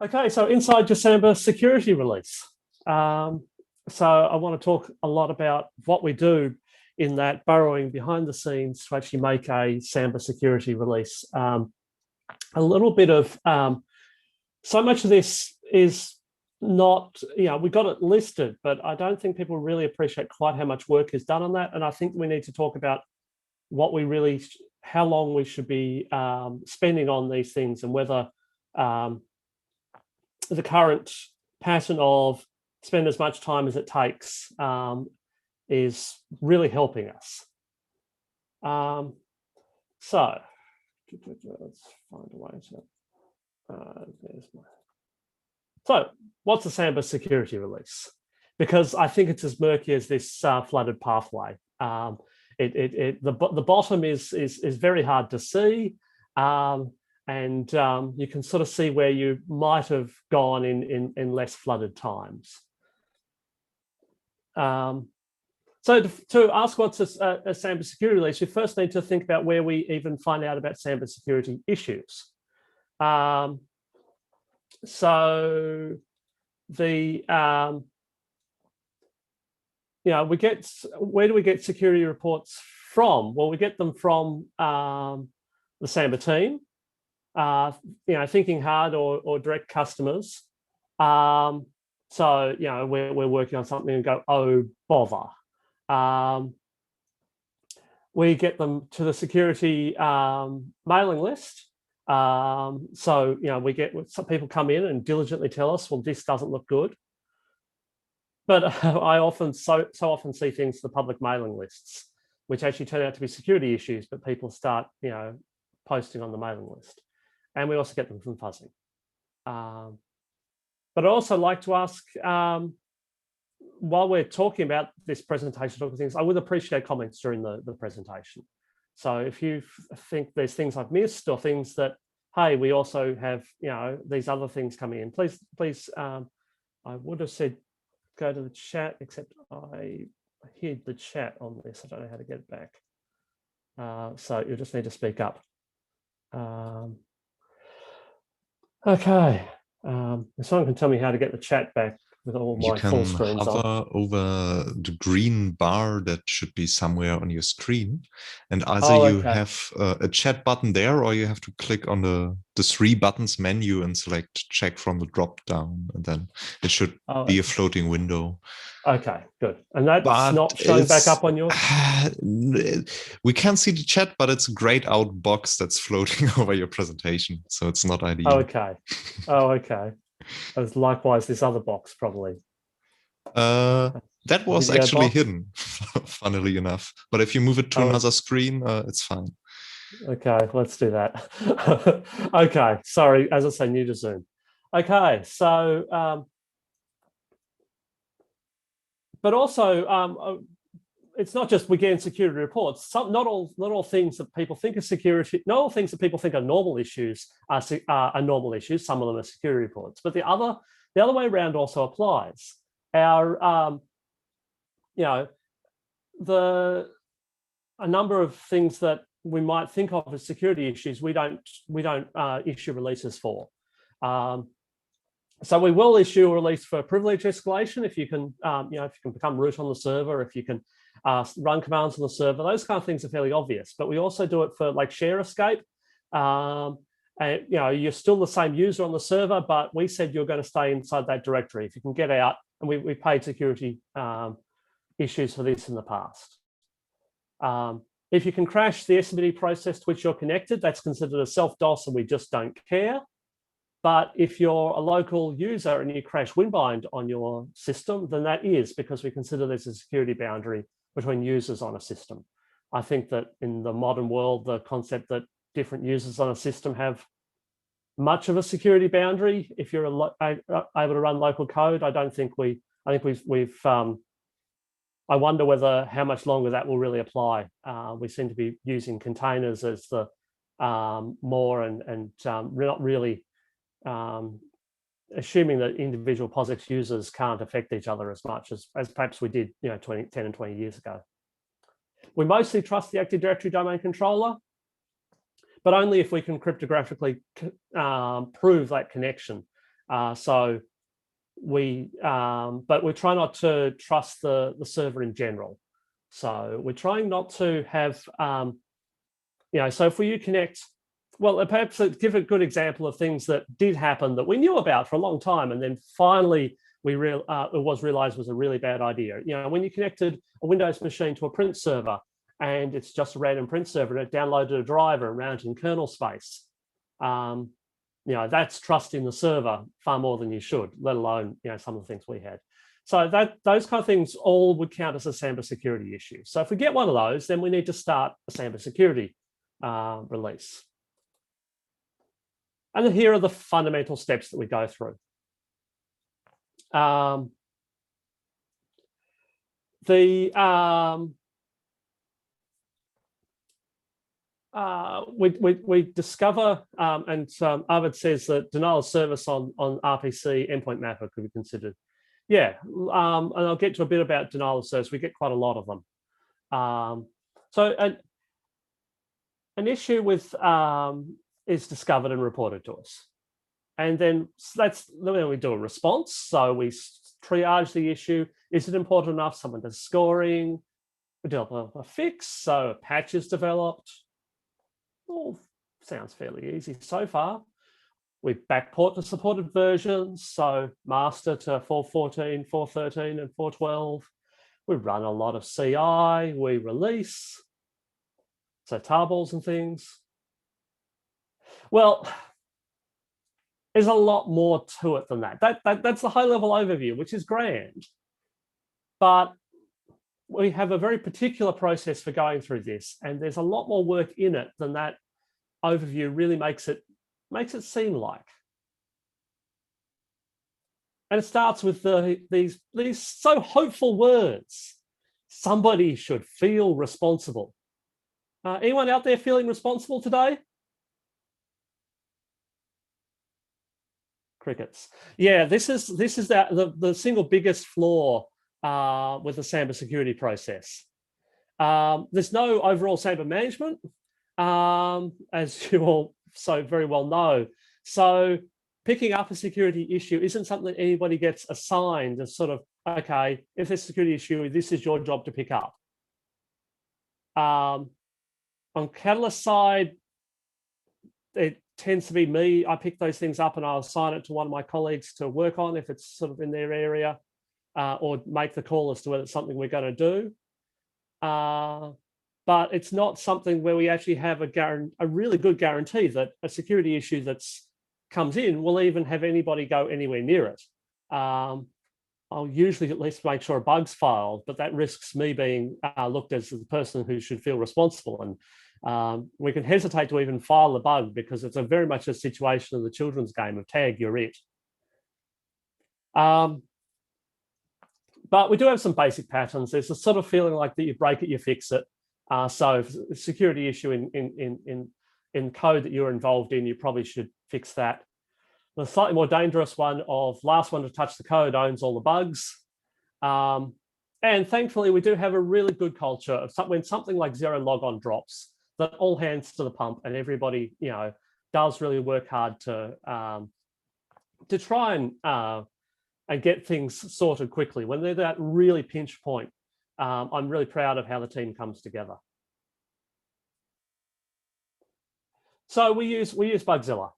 Okay, so inside your Samba security release. So I want to talk a lot about what we do in that burrowing behind the scenes to actually make a Samba security release. A little bit of, so much of this is not, we got it listed, but I don't think people really appreciate quite how much work is done on that. And I think we need to talk about what we really, how long we should be spending on these things, and whether the current pattern of spend as much time as it takes is really helping us. So let's find a way to, so what's a Samba security release? Because I think it's as murky as this flooded pathway. The bottom is very hard to see. And you can sort of see where you might have gone in less flooded times. So to ask what's a Samba security release, you first need to think about where we even find out about Samba security issues. So the where do we get security reports from? Well, we get them from the Samba team. Thinking hard or direct customers. So we're working on something and go, oh bother. We get them to the security mailing list. So we get some people come in and diligently tell us, well, this doesn't look good. But I often so often see things to the public mailing lists, which actually turn out to be security issues, but people start posting on the mailing list. And we also get them from Fuzzing. But I'd also like to ask, while we're talking about this presentation, I would appreciate comments during the presentation. So if you think there's things I've missed or things that, hey, we also have, these other things coming in, please, I would have said, go to the chat, except I hid the chat on this. I don't know how to get it back. So you'll just need to speak up. Okay, if someone can tell me how to get the chat back with all my full screens on. You can hover over the green bar that should be somewhere on your screen, and either you have a chat button there, or you have to click on the 3 buttons menu and select check from the drop down, and then it should be a floating window. Okay, good. And that's not showing back up on yours? We can't see the chat, but it's a grayed out box that's floating over your presentation, so it's not ideal. Okay. Okay. As likewise, this other box probably. That was actually hidden, funnily enough. But if you move it to another screen, it's fine. Okay, let's do that. Okay, sorry, as I say, new to Zoom. Okay, so, but also, it's not just we get in security reports. Not all things that people think are security, not all things that people think are normal issues are normal issues. Some of them are security reports, but the other way around also applies. Our, a number of things that we might think of as security issues, we don't issue releases for. So we will issue a release for privilege escalation if you can, if you can become root on the server, if you can run commands on the server. Those kind of things are fairly obvious. But we also do it for like share escape. And you're still the same user on the server, but we said you're going to stay inside that directory. If you can get out, and we paid security issues for this in the past. If you can crash the SMTP process to which you're connected, that's considered a self-DOS, and we just don't care. But if you're a local user and you crash Winbind on your system, then that is, because we consider there's a security boundary between users on a system. I think that in the modern world, the concept that different users on a system have much of a security boundary, if you're able to run local code, I think we've I wonder how much longer that will really apply. We seem to be using containers as the more and not really assuming that individual POSIX users can't affect each other as much as perhaps we did 10 and 20 years ago. We mostly trust the Active Directory domain controller, but only if we can cryptographically prove that connection. So we, but we try not to trust the server in general. So we're trying not to have, so if we connect, well, perhaps give a good example of things that did happen that we knew about for a long time, and then finally it was realized was a really bad idea. When you connected a Windows machine to a print server, and it's just a random print server, and it downloaded a driver and ran it in kernel space. That's trusting the server far more than you should, let alone some of the things we had. So those kind of things all would count as a Samba security issue. So if we get one of those, then we need to start a Samba security release. And then here are the fundamental steps that we go through. We discover, and Arvid says that denial of service on RPC endpoint mapper could be considered. Yeah, and I'll get to a bit about denial of service. We get quite a lot of them. So an issue with is discovered and reported to us. And then then we do a response. So we triage the issue. Is it important enough? Someone does scoring. We develop a fix. So a patch is developed. All sounds fairly easy so far. We backport to supported versions. So master to 4.14, 4.13, and 4.12. We run a lot of CI. We release. So tarballs and things. Well, there's a lot more to it than that. That's the high-level overview, which is grand. But we have a very particular process for going through this, and there's a lot more work in it than that overview really makes it seem like. And it starts with these so hopeful words. Somebody should feel responsible. Anyone out there feeling responsible today? Crickets. Yeah, this is the single biggest flaw with the Samba security process. There's no overall Samba management, as you all so very well know. So picking up a security issue isn't something that anybody gets assigned as sort of, okay, if there's a security issue, this is your job to pick up. On Catalyst side, it tends to be me. I pick those things up and I'll assign it to one of my colleagues to work on if it's sort of in their area, or make the call as to whether it's something we're going to do. But it's not something where we actually have a really good guarantee that a security issue that's comes in will even have anybody go anywhere near it. I'll usually at least make sure a bug's filed, but that risks me being looked as the person who should feel responsible. And we can hesitate to even file the bug because it's very much a situation of the children's game of tag, you're it. But we do have some basic patterns. There's a sort of feeling like that you break it, you fix it. So if a security issue in code that you're involved in, you probably should fix that. The slightly more dangerous one of last one to touch the code owns all the bugs. And thankfully, we do have a really good culture of when something like ZeroLogon drops, that all hands to the pump and everybody, does really work hard to try and get things sorted quickly. When they're that really pinch point, I'm really proud of how the team comes together. So we use bugzilla.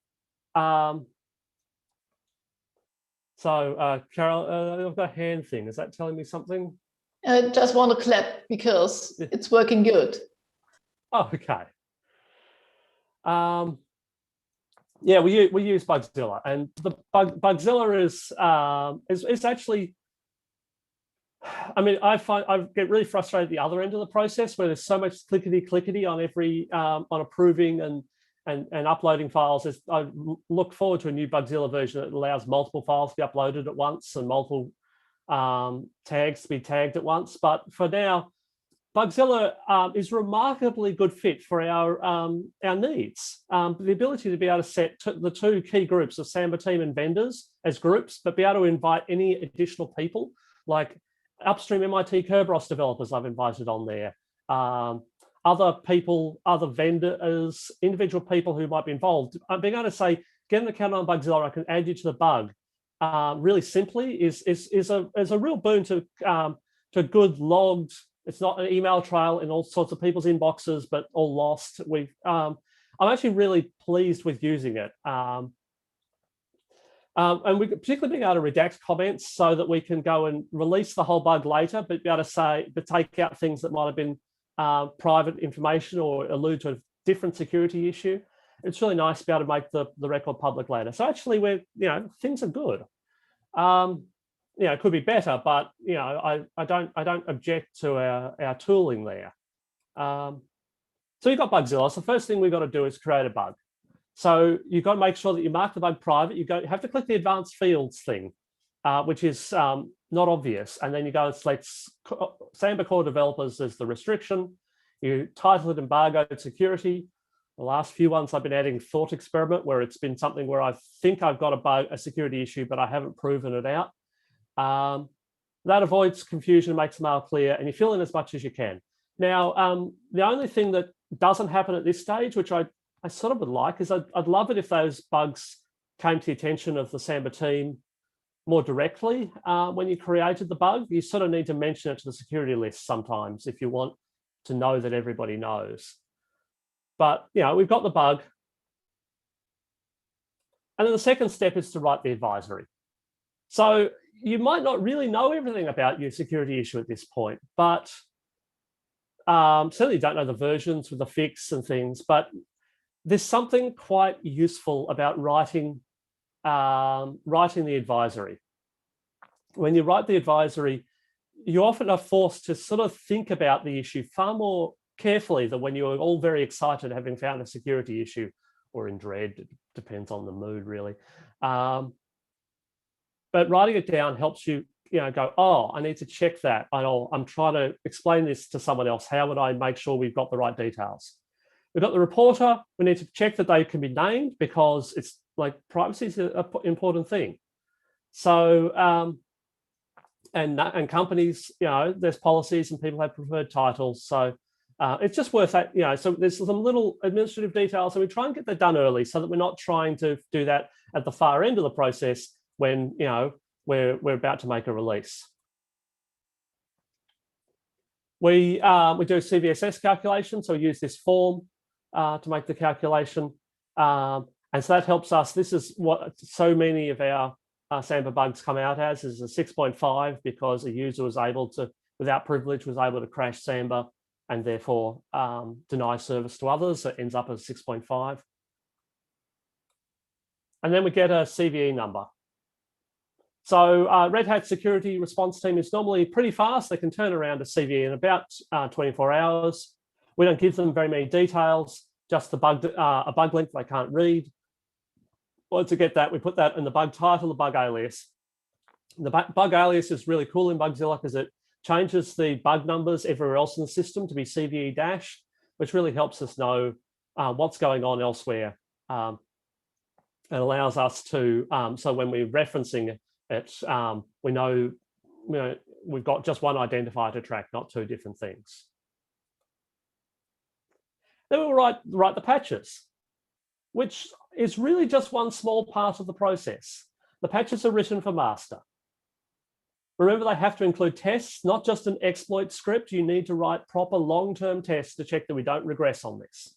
So Carol, I've got a hand thing. Is that telling me something? I just want to clap because it's working good. Oh, okay. Yeah, we use bugzilla, and the bugzilla is actually. I mean, I get really frustrated at the other end of the process where there's so much clickety on every on approving and uploading files. I look forward to a new bugzilla version that allows multiple files to be uploaded at once and multiple tags to be tagged at once. But for now, bugzilla is a remarkably good fit for our needs. The ability to be able to set the two key groups of Samba Team and vendors as groups, but be able to invite any additional people, like upstream MIT Kerberos developers I've invited on there, other people, other vendors, individual people who might be involved. I'm being able to say, get an account on bugzilla, I can add you to the bug really simply is a real boon to good logged. It's not an email trail in all sorts of people's inboxes, but all lost. I'm actually really pleased with using it. And we particularly being able to redact comments so that we can go and release the whole bug later, but be able to take out things that might have been private information or allude to a different security issue. It's really nice to be able to make the record public later. So actually, things are good. It could be better, but I don't object to our tooling there. So you've got bugzilla. So the first thing we've got to do is create a bug. So you've got to make sure that you mark the bug private. You have to click the advanced fields thing, which is not obvious. And then you go and select Samba core developers as the restriction. You title it Embargo Security. The last few ones I've been adding thought experiment, where it's been something where I think I've got a security issue, but I haven't proven it out. That avoids confusion and makes the mail clear, and you fill in as much as you can. Now, the only thing that doesn't happen at this stage, which I sort of would like, is I'd love it if those bugs came to the attention of the Samba team more directly when you created the bug. You sort of need to mention it to the security list sometimes if you want to know that everybody knows. But we've got the bug. And then the second step is to write the advisory. So you might not really know everything about your security issue at this point, but certainly don't know the versions with the fix and things, but there's something quite useful about writing the advisory. When you write the advisory, you often are forced to sort of think about the issue far more carefully than when you're all very excited having found a security issue, or in dread. It depends on the mood, really. But writing it down helps you, go, oh, I need to check that. I'm trying to explain this to someone else. How would I make sure we've got the right details? We've got the reporter. We need to check that they can be named, because it's like privacy is an important thing. So, and companies, there's policies and people have preferred titles. So it's just worth that, so there's some little administrative details, and we try and get that done early so that we're not trying to do that at the far end of the process when, we're about to make a release. We do CVSS calculation, so we use this form to make the calculation. And so that helps us. This is what so many of our Samba bugs come out as, is a 6.5, because a user was able to, without privilege, was able to crash Samba and therefore deny service to others. So it ends up as 6.5. And then we get a CVE number. So Red Hat security response team is normally pretty fast. They can turn around a CVE in about 24 hours. We don't give them very many details, just a bug link they can't read. Once we get that, we put that in the bug title, the bug alias. The bug alias is really cool in bugzilla because it changes the bug numbers everywhere else in the system to be CVE-, which really helps us know what's going on elsewhere. It allows us to, so when we're referencing it, we know, we've got just one identifier to track, not two different things. Then we'll write the patches, which is really just one small part of the process. The patches are written for master. Remember, they have to include tests, not just an exploit script. You need to write proper long-term tests to check that we don't regress on this.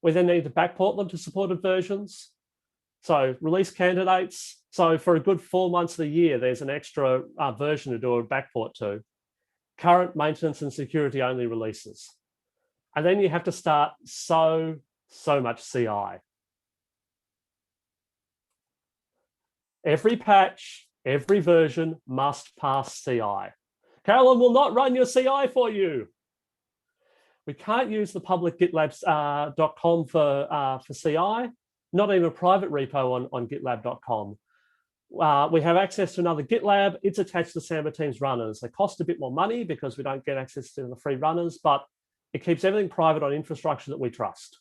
We then need to backport them to supported versions. So release candidates. So for a good 4 months of the year, there's an extra version to do a backport to. Current maintenance and security only releases. And then you have to start so much CI. Every patch, every version must pass CI. Carolyn will not run your CI for you. We can't use the public gitlabs.com for CI, not even a private repo on gitlab.com. We have access to another GitLab. It's attached to Samba Team's runners. They cost a bit more money because we don't get access to the free runners, but it keeps everything private on infrastructure that we trust.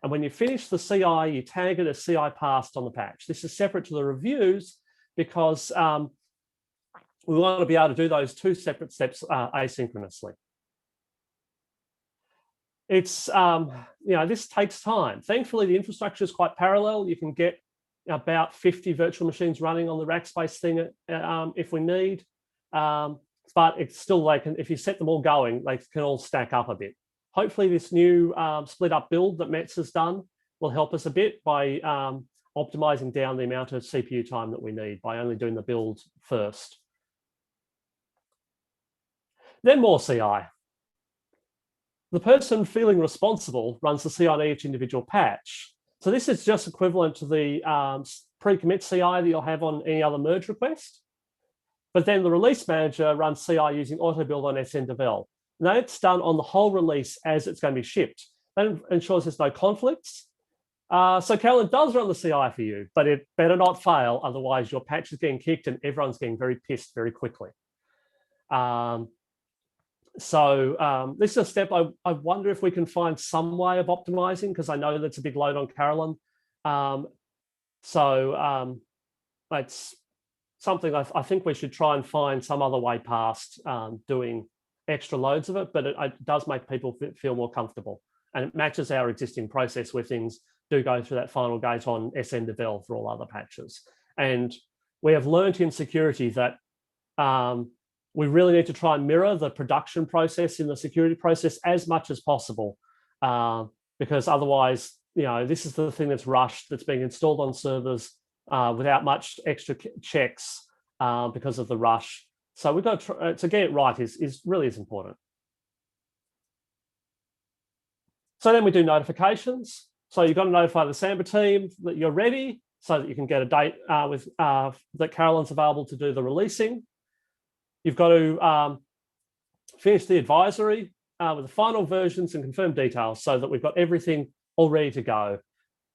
And when you finish the CI, you tag it as CI passed on the patch. This is separate to the reviews because we want to be able to do those two separate steps asynchronously. it's, this takes time. Thankfully, the infrastructure is quite parallel. You can get about 50 virtual machines running on the rack space thing if we need. But it's still if you set them all going, they can all stack up a bit. Hopefully this new split up build that Metz has done will help us a bit by optimizing down the amount of CPU time that we need by only doing the build first. Then more CI. The person feeling responsible runs the CI on each individual patch. So this is just equivalent to the pre-commit CI that you'll have on any other merge request. But then the release manager runs CI using auto build on SN-devel. Now it's done on the whole release as it's going to be shipped. That ensures there's no conflicts. So Carolyn does run the CI for you, but it better not fail. Otherwise, your patch is getting kicked and everyone's getting very pissed very quickly. This is a step I wonder if we can find some way of optimizing, because I know that's a big load on Carolyn. It's something I think we should try and find some other way past doing extra loads of it, but it does make people feel more comfortable. And it matches our existing process where things do go through that final gate on SN-devel for all other patches. And we have learned in security that we really need to try and mirror the production process in the security process as much as possible, because otherwise, this is the thing that's rushed, that's being installed on servers without much extra checks because of the rush. So we've got to get it right is really important. So then we do notifications. So you've got to notify the Samba team that you're ready so that you can get a date that Carolyn's available to do the releasing. You've got to finish the advisory with the final versions and confirm details so that we've got everything all ready to go.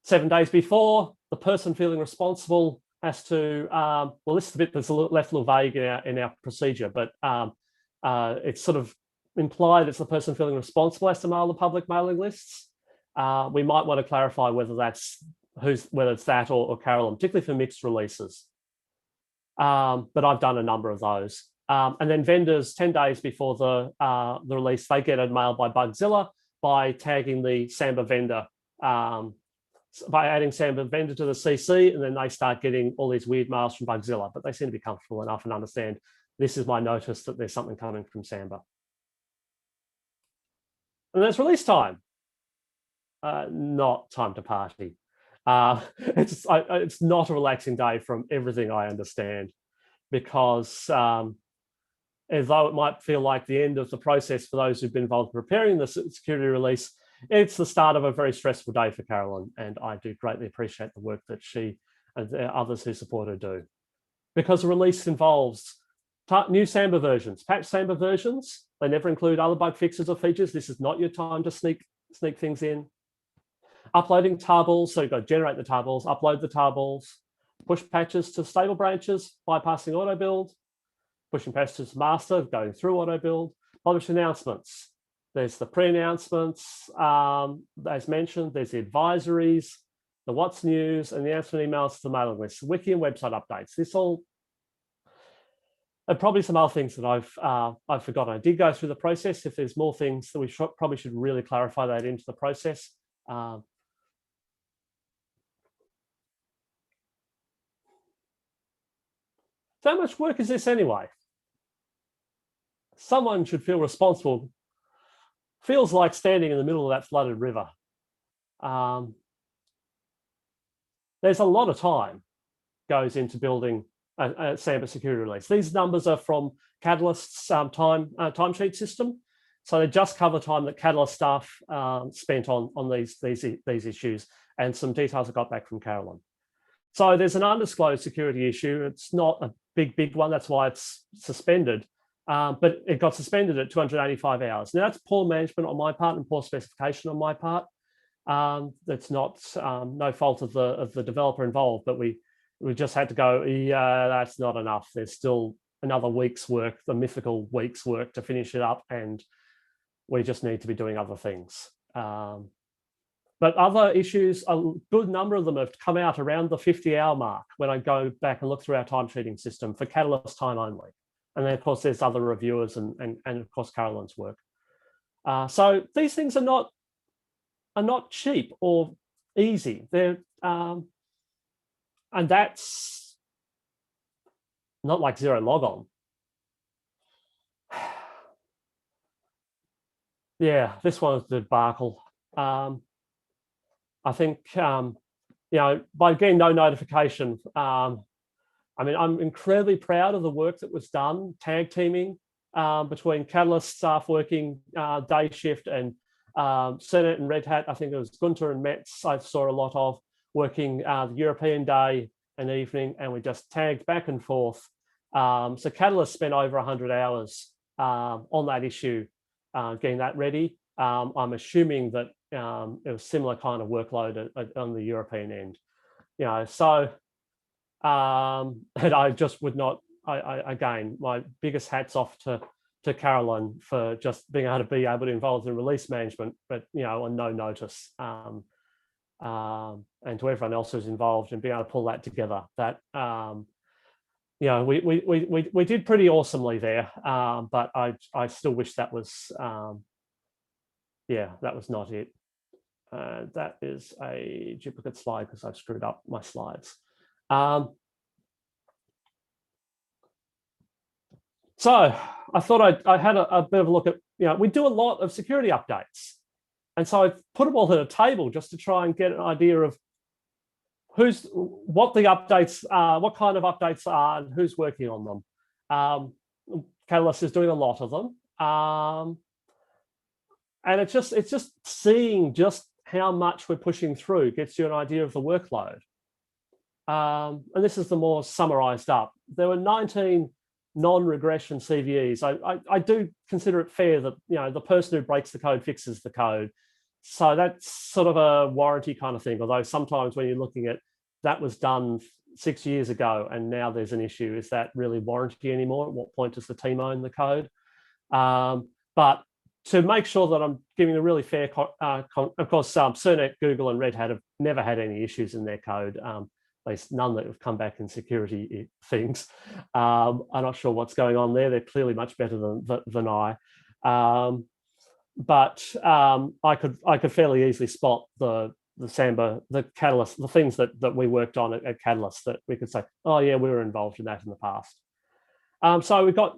7 days before, the person feeling responsible has to, well, this is the bit that's left a little vague in our procedure, but it's sort of implied it's the person feeling responsible has to mail the public mailing lists. We might want to clarify whether it's that or Carolyn, particularly for mixed releases. But I've done a number of those. And then vendors, 10 days before the release, they get a mail by Bugzilla by tagging the Samba vendor, by adding Samba vendor to the CC, and then they start getting all these weird mails from Bugzilla, but they seem to be comfortable enough and understand this is my notice that there's something coming from Samba. And there's release time. Not time to party. It's not a relaxing day from everything I understand, because although it might feel like the end of the process for those who've been involved in preparing the security release, it's the start of a very stressful day for Carolyn, and I do greatly appreciate the work that she and the others who support her do. Because the release involves new Samba versions, patch Samba versions. They never include other bug fixes or features. This is not your time to sneak things in. Uploading tarballs, so you've got to generate the tarballs, upload the tarballs, push patches to stable branches, bypassing auto build, pushing patches to master, going through auto build, publish announcements. There's the pre-announcements, as mentioned, there's the advisories, the what's news, and the announcement emails to the mailing list, wiki and website updates. This all, and probably some other things that I've forgotten. I did go through the process. If there's more things that we probably should really clarify that into the process. So how much work is this anyway? Someone should feel responsible. Feels like standing in the middle of that flooded river. There's a lot of time goes into building a Samba security release. These numbers are from Catalyst's timesheet system. So they just cover time that Catalyst staff spent on these issues, and some details I got back from Carolyn. So there's an undisclosed security issue. It's not a big one. That's why it's suspended. But it got suspended at 285 hours. Now, that's poor management on my part and poor specification on my part. That's not no fault of the developer involved, but we just had to go, yeah, that's not enough. There's still another week's work, the mythical week's work to finish it up, and we just need to be doing other things. But other issues, a good number of them have come out around the 50-hour mark when I go back and look through our timesheeting system for Catalyst time only. And then, of course, there's other reviewers and of course, Carolyn's work. So these things are not not cheap or easy. They're and that's not like ZeroLogon. Yeah, this one was the debacle. I think by getting no notification, I mean, I'm incredibly proud of the work that was done, tag teaming between Catalyst staff working day shift and Senate and Red Hat. I think it was Gunter and Metz I saw a lot of working the European day and evening, and we just tagged back and forth. So Catalyst spent over 100 hours on that issue, getting that ready. I'm assuming that it was similar kind of workload on the European end. So and I just would not, again, my biggest hats off to Carolyn for just being able to be involved in release management, but on no notice, and to everyone else who's involved and being able to pull that together. That we did pretty awesomely there, but I still wish that was that was not it. That is a duplicate slide because I've screwed up my slides. So I thought I had a bit of a look at, we do a lot of security updates. And so I put them all at a table just to try and get an idea of what the updates are, what kind of updates are, and who's working on them. Catalyst is doing a lot of them. And it's just seeing just how much we're pushing through gets you an idea of the workload. And this is the more summarized up. There were 19 non-regression CVEs. I do consider it fair that the person who breaks the code fixes the code. So that's sort of a warranty kind of thing. Although sometimes when you're looking at that was done 6 years ago and now there's an issue, is that really warranty anymore? At what point does the team own the code? But to make sure that I'm giving a really fair, of course, Cernet, Google, and Red Hat have never had any issues in their code. At least none that have come back in security things. I'm not sure what's going on there. They're clearly much better than I. But I could fairly easily spot the Samba, the Catalyst, the things that we worked on at Catalyst that we could say, oh yeah, we were involved in that in the past. So we've got,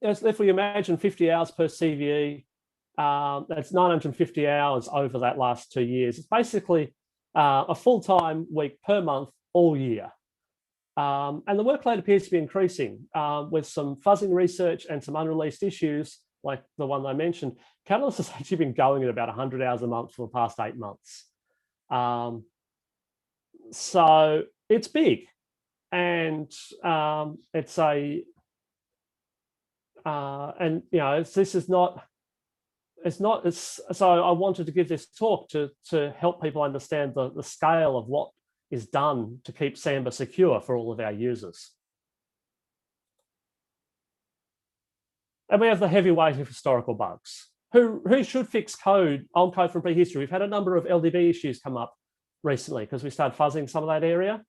if we imagine 50 hours per CVE, that's 950 hours over that last 2 years. It's basically a full-time week per month all year. And the workload appears to be increasing with some fuzzing research and some unreleased issues like the one I mentioned. Catalyst has actually been going at about 100 hours a month for the past 8 months. So it's big, and it's a, and this is not, so I wanted to give this talk to help people understand the scale of what is done to keep Samba secure for all of our users. And we have the heavy weight of historical bugs. Who should fix old code from prehistory? We've had a number of LDB issues come up recently because we started fuzzing some of that area.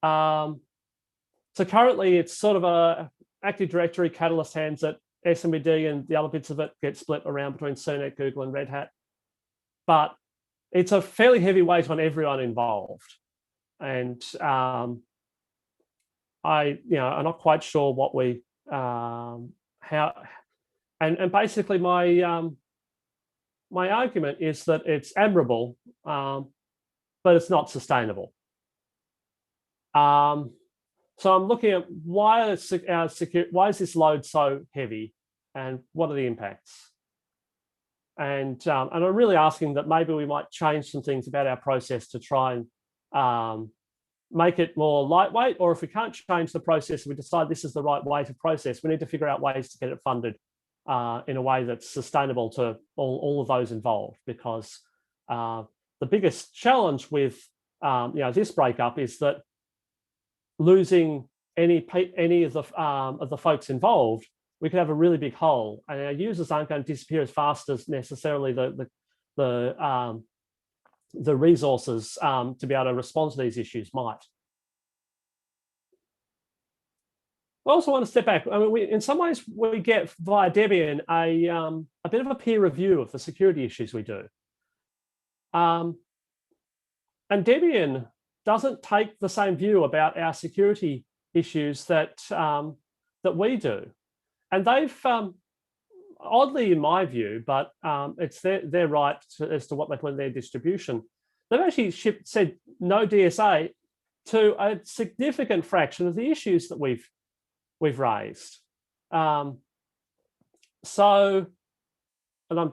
So currently it's sort of a Active Directory, Catalyst hands it, SMBD and the other bits of it get split around between Cernet, Google, and Red Hat. But it's a fairly heavy weight on everyone involved. And I'm not quite sure what we, how, and basically my argument is that it's admirable, but it's not sustainable. So I'm looking at why is this load so heavy, and what are the impacts? And I'm really asking that maybe we might change some things about our process to try and make it more lightweight, or if we can't change the process, we decide this is the right way to process, we need to figure out ways to get it funded in a way that's sustainable to all of those involved. Because the biggest challenge with this breakup is that losing any of the folks involved, we could have a really big hole, and our users aren't going to disappear as fast as necessarily the resources to be able to respond to these issues might. I also want to step back. I mean, in some ways, we get via Debian a bit of a peer review of the security issues we do. And Debian doesn't take the same view about our security issues that we do. And they've, oddly in my view, but it's their right as to what they put in their distribution, they've actually said no DSA to a significant fraction of the issues that we've raised. So, and I'm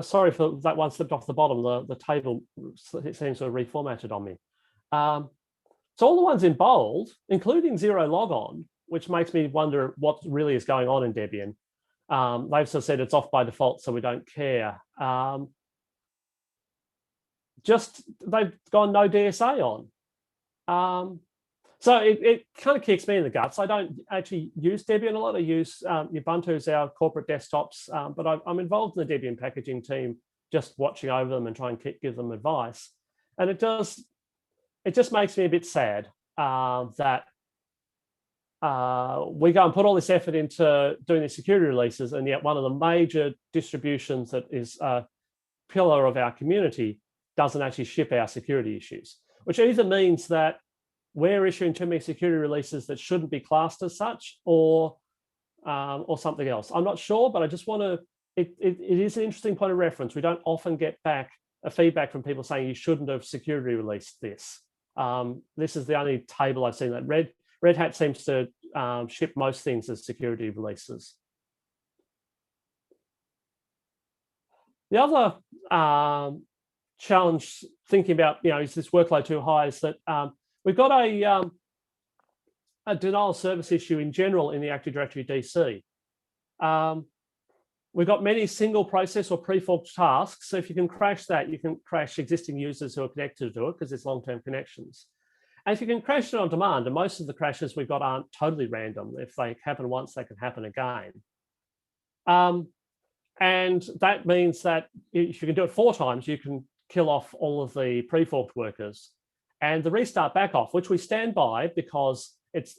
sorry for that one slipped off the bottom. The table, it seems to have reformatted on me. So all the ones in bold, including ZeroLogon, which makes me wonder what really is going on in Debian. They've sort of said it's off by default, so we don't care. Just they've gone no DSA on. So it kind of kicks me in the guts. I don't actually use Debian a lot. I use Ubuntu as our corporate desktops, but I'm involved in the Debian packaging team, just watching over them and trying to give them advice. And it just makes me a bit sad that we go and put all this effort into doing these security releases, and yet one of the major distributions that is a pillar of our community doesn't actually ship our security issues, which either means that we're issuing too many security releases that shouldn't be classed as such, or something else. I'm not sure, but I just want to. It is an interesting point of reference. We don't often get back a feedback from people saying you shouldn't have security released this. This is the only table I've seen that Red Hat seems to ship most things as security releases. The other challenge thinking about, is this workload too high, is that we've got a denial of service issue in general in the Active Directory DC. We've got many single process or pre-forked tasks. So if you can crash that, you can crash existing users who are connected to it because it's long-term connections. And if you can crash it on demand, and most of the crashes we've got aren't totally random. If they happen once, they can happen again. And that means that if you can do it 4 times, you can kill off all of the pre-forked workers. And the restart back off, which we stand by because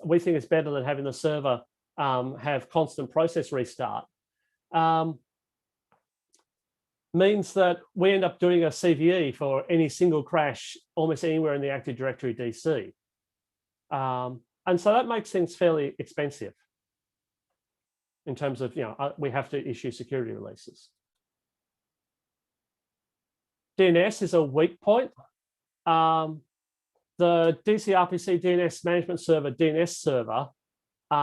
we think it's better than having the server have constant process restart, means that we end up doing a CVE for any single crash almost anywhere in the Active Directory DC. And so that makes things fairly expensive in terms of, we have to issue security releases. DNS is a weak point. The DCRPC DNS management server, DNS server,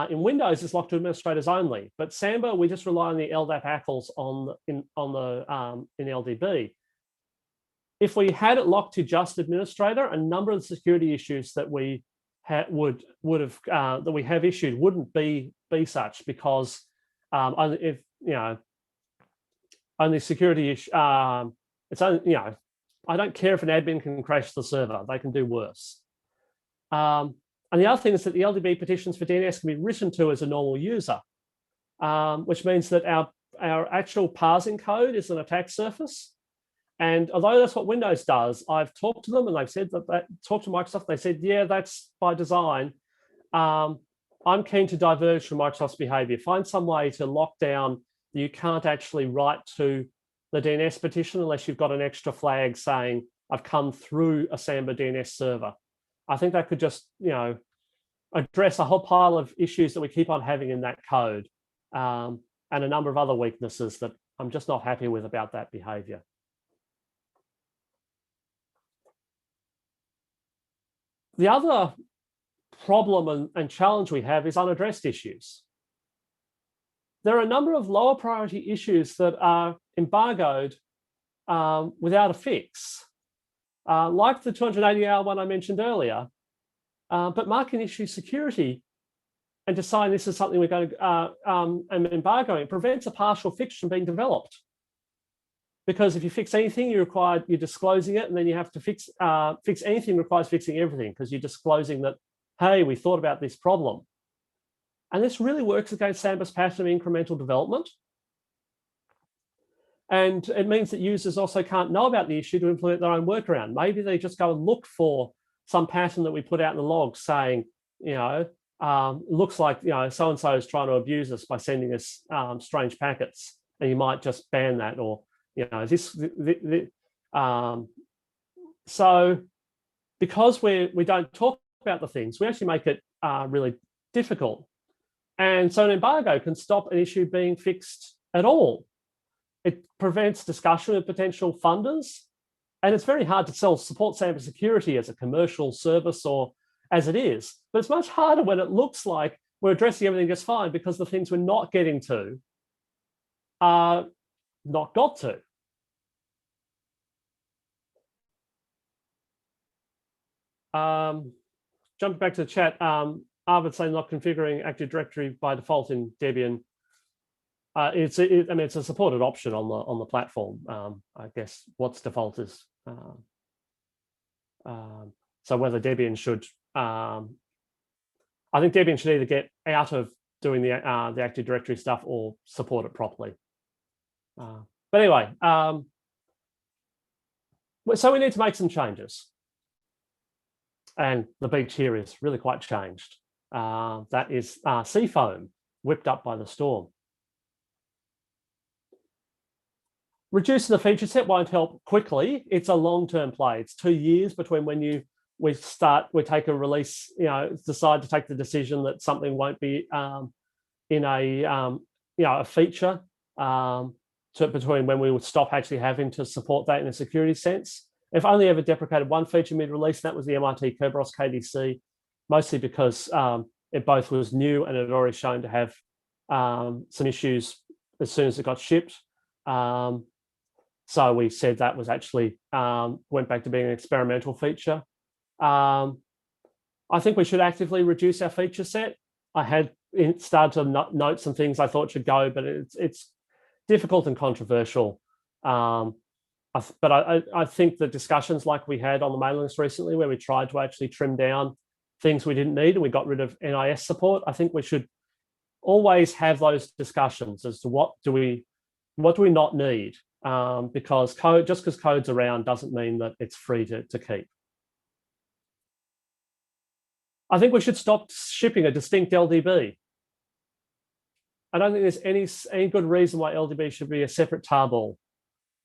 in Windows is locked to administrators only, but Samba, we just rely on the LDAP ACLs in LDB. If we had it locked to just administrator, a number of the security issues that we that we have issued wouldn't be such, because only security issue. It's only, I don't care if an admin can crash the server; they can do worse. And the other thing is that the LDB petitions for DNS can be written to as a normal user, which means that our actual parsing code is an attack surface. And although that's what Windows does, I've talked to them and they've said talked to Microsoft, they said, yeah, that's by design. I'm keen to diverge from Microsoft's behavior. Find some way to lock down that you can't actually write to the DNS petition unless you've got an extra flag saying, I've come through a Samba DNS server. I think that could just, address a whole pile of issues that we keep on having in that code, and a number of other weaknesses that I'm just not happy with about that behavior. The other problem and challenge we have is unaddressed issues. There are a number of lower priority issues that are embargoed without a fix. Like the 280-hour one I mentioned earlier, but marking issue security and deciding this is something we're going to embargoing prevents a partial fix from being developed. Because if you fix anything, you're disclosing it, and then you have to fix anything requires fixing everything, because you're disclosing that, hey, we thought about this problem. And this really works against Samba's pattern of incremental development. And it means that users also can't know about the issue to implement their own workaround. Maybe they just go and look for some pattern that we put out in the log saying, looks like, so-and-so is trying to abuse us by sending us strange packets, and you might just ban that, or, So because we don't talk about the things, we actually make it really difficult. And so an embargo can stop an issue being fixed at all. It prevents discussion with potential funders. And it's very hard to support Samba Security as a commercial service or as it is. But it's much harder when it looks like we're addressing everything just fine because the things we're not getting to are not got to. Jumping back to the chat, Arvid saying not configuring Active Directory by default in Debian. I mean, it's a supported option on the platform. I guess what's default is so whether Debian should. I think Debian should either get out of doing the Active Directory stuff or support it properly. But anyway, so we need to make some changes. And the beach here is really quite changed. That is sea foam whipped up by the storm. Reducing the feature set won't help quickly. It's a long-term play. It's 2 years between when we take a release, decide to take the decision that something won't be in a feature between when we would stop actually having to support that in a security sense. I've only ever deprecated one feature mid-release, and that was the MIT Kerberos KDC, mostly because it both was new and it had already shown to have some issues as soon as it got shipped. So we said that was actually, went back to being an experimental feature. I think we should actively reduce our feature set. I had started to note some things I thought should go, but it's difficult and controversial. But I think the discussions like we had on the mailing list recently, where we tried to actually trim down things we didn't need and we got rid of NIS support, I think we should always have those discussions as to what do we not need, because just because code's around doesn't mean that it's free to keep. I think we should stop shipping a distinct LDB. I don't think there's any good reason why LDB should be a separate tarball.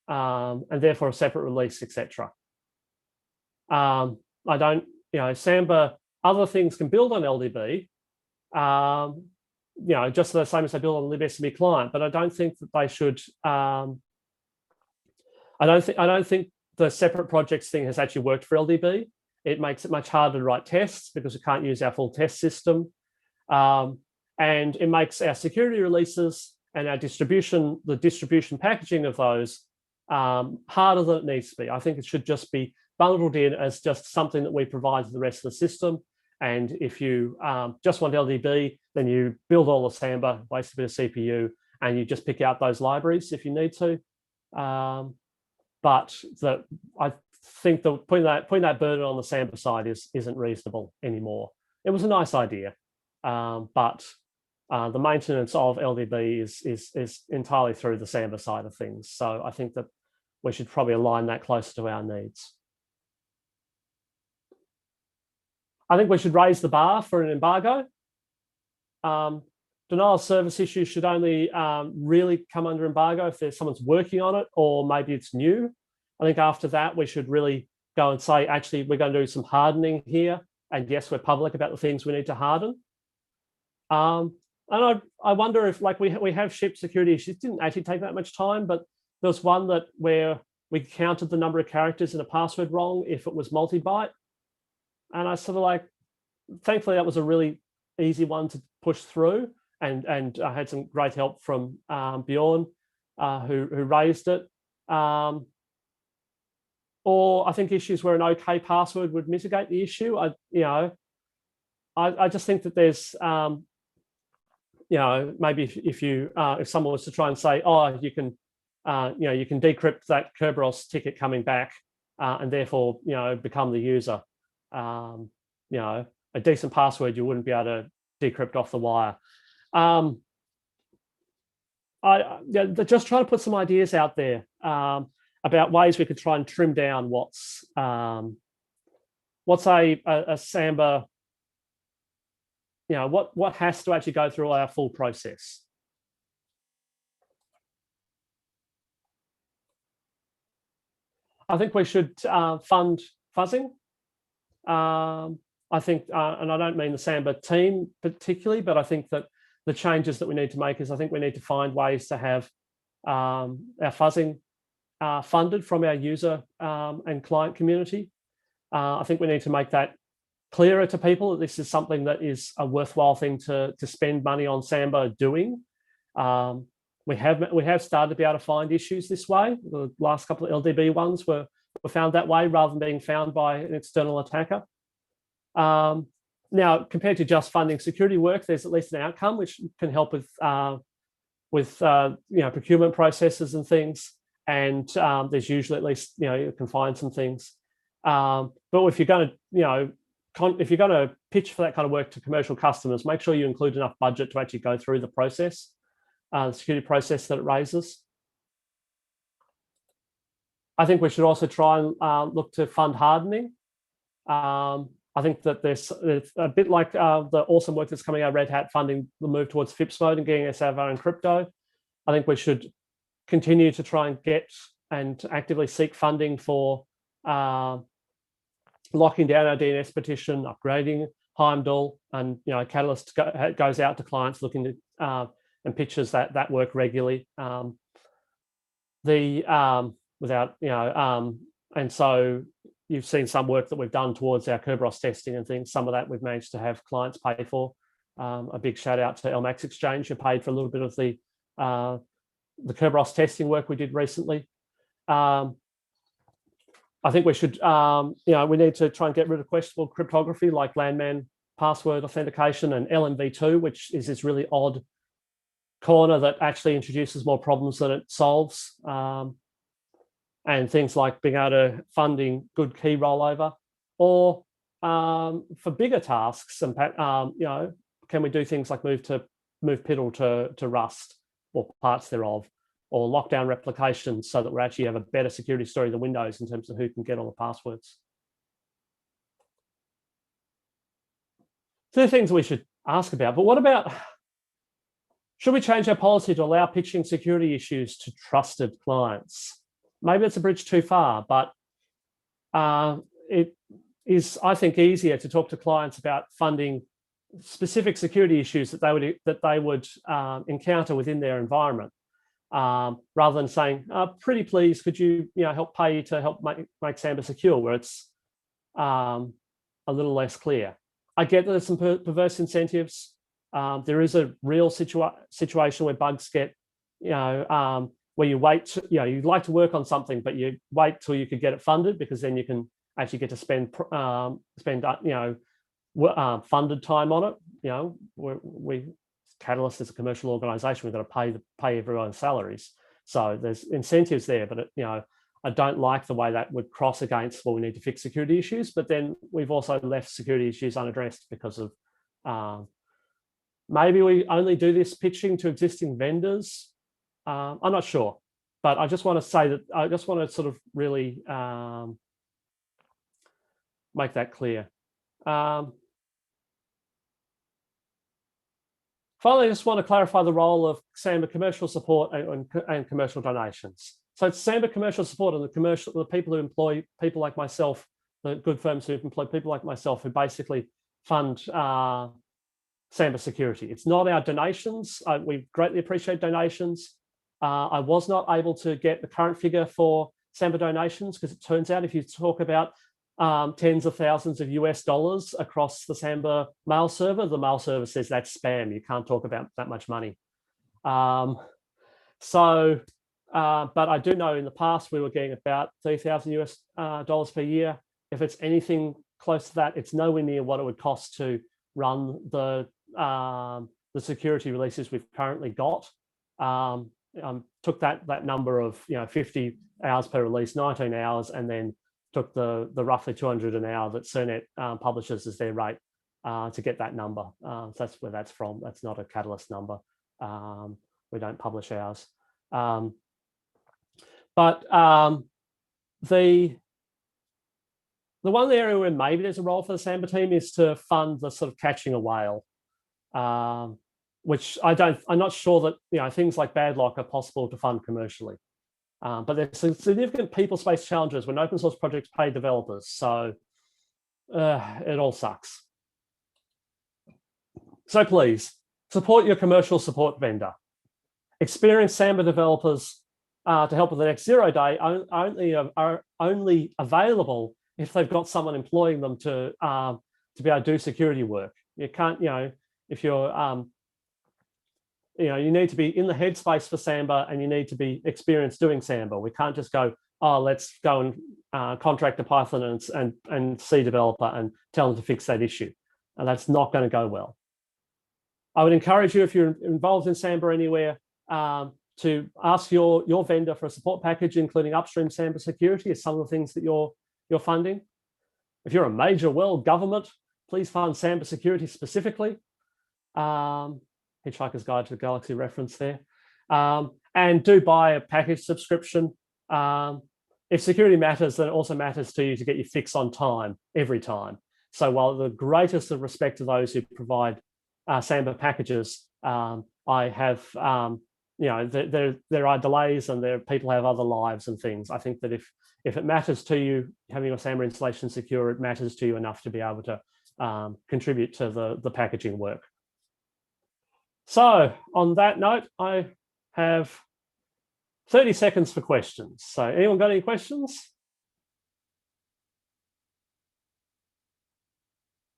And therefore a separate release, etc. I don't, Samba, other things can build on LDB, just the same as they build on libSMB client, but I don't think that they should, I don't think the separate projects thing has actually worked for LDB. It makes it much harder to write tests because we can't use our full test system. And it makes our security releases and our distribution, the distribution packaging of those harder than it needs to be. I think it should just be bundled in as just something that we provide to the rest of the system. And if you just want LDB, then you build all the Samba, waste a bit of CPU, and you just pick out those libraries if you need to. But I think putting that burden on the Samba side isn't reasonable anymore. It was a nice idea, but the maintenance of LDB is entirely through the Samba side of things. So I think that we should probably align that closer to our needs. I think we should raise the bar for an embargo. Denial of service issues should only really come under embargo if someone's working on it, or maybe it's new. I think after that, we should really go and say, actually, we're going to do some hardening here. And yes, we're public about the things we need to harden. And I wonder if, like, we have shipped security issues. It didn't actually take that much time, but there was one where we counted the number of characters in a password wrong if it was multi-byte. And I sort of like, thankfully, that was a really easy one to push through. And I had some great help from Bjorn, who raised it. Or I think issues where an OK password would mitigate the issue. I just think that there's, maybe if someone was to try and say, oh, you can decrypt that Kerberos ticket coming back and therefore, become the user. A decent password, you wouldn't be able to decrypt off the wire. Just trying to put some ideas out there about ways we could try and trim down what's a Samba, what has to actually go through our full process. I think we should fund fuzzing. I think, and I don't mean the Samba team particularly, but I think that the changes that we need to make is I think we need to find ways to have our fuzzing funded from our user and client community. I think we need to make that clearer to people that this is something that is a worthwhile thing to spend money on Samba doing. We have started to be able to find issues this way. The last couple of LDB ones were found that way rather than being found by an external attacker. Now, compared to just funding security work, there's at least an outcome which can help with procurement processes and things. And there's usually at least you can find some things. But if you're going to pitch for that kind of work to commercial customers, make sure you include enough budget to actually go through the process, the security process that it raises. I think we should also try and look to fund hardening. I think that there's a bit like the awesome work that's coming out of Red Hat funding the move towards FIPS mode and getting us out of our own crypto. I think we should continue to try and get and actively seek funding for locking down our DNS petition, upgrading Heimdall, and Catalyst goes out to clients looking to and pitches that work regularly. And so you've seen some work that we've done towards our Kerberos testing and things. Some of that we've managed to have clients pay for. A big shout out to LMAX Exchange, who paid for a little bit of the Kerberos testing work we did recently. I think we should, we need to try and get rid of questionable cryptography like landman password authentication and LMV2, which is this really odd corner that actually introduces more problems than it solves. And things like being able to funding good key rollover, or for bigger tasks, and can we do things like move PIDL to Rust or parts thereof, or lockdown replication so that we actually have a better security story than Windows in terms of who can get all the passwords. So the things we should ask about, but what about, should we change our policy to allow pitching security issues to trusted clients? Maybe it's a bridge too far, but it is, I think, easier to talk to clients about funding specific security issues that they would encounter within their environment, rather than saying, "Pretty please, could you help pay to help make Samba secure," where it's a little less clear. I get that there's some perverse incentives. There is a real situation where bugs get, where you wait, you'd like to work on something, but you wait till you could get it funded, because then you can actually get to spend funded time on it. We Catalyst is a commercial organisation. We've got to pay everyone's salaries, so there's incentives there. But I don't like the way that would cross against, well, we need to fix security issues, but then we've also left security issues unaddressed because of maybe we only do this pitching to existing vendors. I'm not sure, but I just want to say that I just want to sort of really make that clear. Finally, I just want to clarify the role of Samba Commercial support and commercial donations. So it's Samba Commercial support and the people who employ people like myself, the good firms who employ people like myself, who basically fund Samba Security. It's not our donations. We greatly appreciate donations. I was not able to get the current figure for Samba donations, because it turns out if you talk about tens of thousands of US dollars across the Samba mail server, the mail server says that's spam. You can't talk about that much money. But I do know in the past we were getting about $30,000 US dollars per year. If it's anything close to that, it's nowhere near what it would cost to run the security releases we've currently got. Took that number of 50 hours per release, 19 hours, and then took the roughly 200 an hour that CERNET publishes as their rate to get that number. So that's where that's from. That's not a Catalyst number. We don't publish ours. But the one area where maybe there's a role for the Samba team is to fund the sort of catching a whale, which I'm not sure that things like bad luck are possible to fund commercially. But there's significant people space challenges when open source projects pay developers. So it all sucks. So please support your commercial support vendor. Experienced Samba developers to help with the next 0 day are only available if they've got someone employing them to be able to do security work. You can't, if you're, you need to be in the headspace for Samba and you need to be experienced doing Samba. We can't just go, oh, let's go and contract a Python and C developer and tell them to fix that issue. And that's not going to go well. I would encourage you, if you're involved in Samba anywhere, to ask your vendor for a support package, including upstream Samba security, is some of the things that you're funding. If you're a major world government, please fund Samba security specifically. Hitchhiker's Guide to the Galaxy reference there. And do buy a package subscription. If security matters, then it also matters to you to get your fix on time, every time. So while the greatest of respect to those who provide Samba packages, I have, there are delays and people have other lives and things. I think that if it matters to you, having your Samba installation secure, it matters to you enough to be able to contribute to the packaging work. So on that note, I have 30 seconds for questions. So anyone got any questions?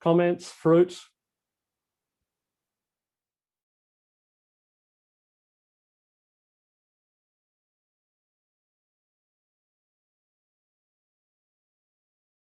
Comments, fruit,